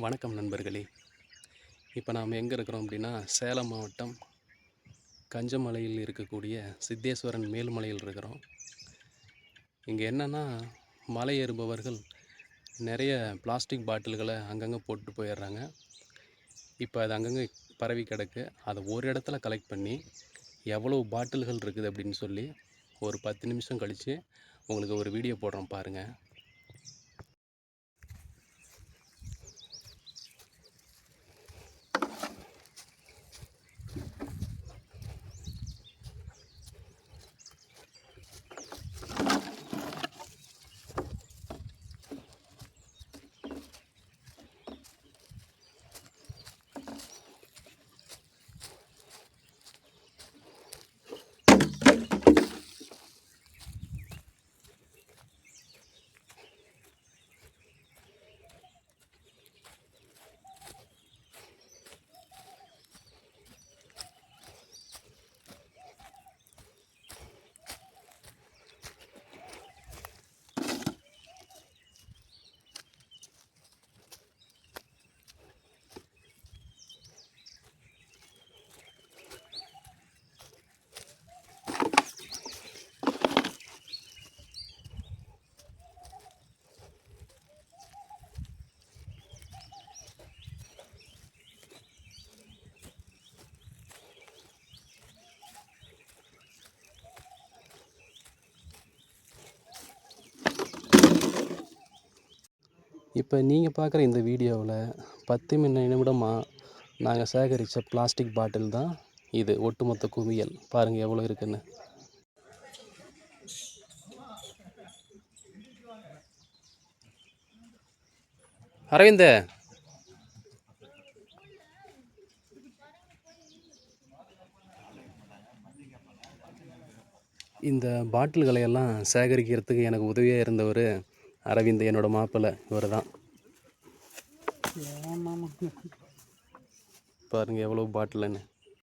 வணக்கம் நண்பர்களே. இப்போ நாம் எங்கே இருக்கிறோம் அப்படின்னா, சேலம் மாவட்டம் கஞ்சமலையில் இருக்கக்கூடிய சித்தேஸ்வரன் மேல்மலையில் இருக்கிறோம். இங்கே என்னென்னா, மலை ஏறுபவர்கள் நிறைய பிளாஸ்டிக் பாட்டில்களை அங்கங்கே போட்டு போயிடுறாங்க. இப்போ அது அங்கங்கே பரவி கிடக்கு. அதை ஒரு இடத்துல கலெக்ட் பண்ணி எவ்வளோ பாட்டில்கள் இருக்குது அப்படின்னு சொல்லி ஒரு 10 நிமிஷம் கழித்து உங்களுக்கு ஒரு வீடியோ போடுறோம் பாருங்கள். இப்போ நீங்கள் பார்க்குற இந்த வீடியோவில் 10 நிமிடமாக நாங்கள் சேகரித்த பிளாஸ்டிக் பாட்டில் தான் இது. ஒட்டுமொத்த குவியல் பாருங்கள் எவ்வளோ இருக்குன்னு. அரவிந்த், இந்த பாட்டில்களை எல்லாம் சேகரிக்கிறதுக்கு எனக்கு உதவியாக இருந்தவர் அரவிந்த், என்னோட மாப்பிள்ளை. இவர் தான். பாருங்கள் எவ்வளோ பாட்டில்னு.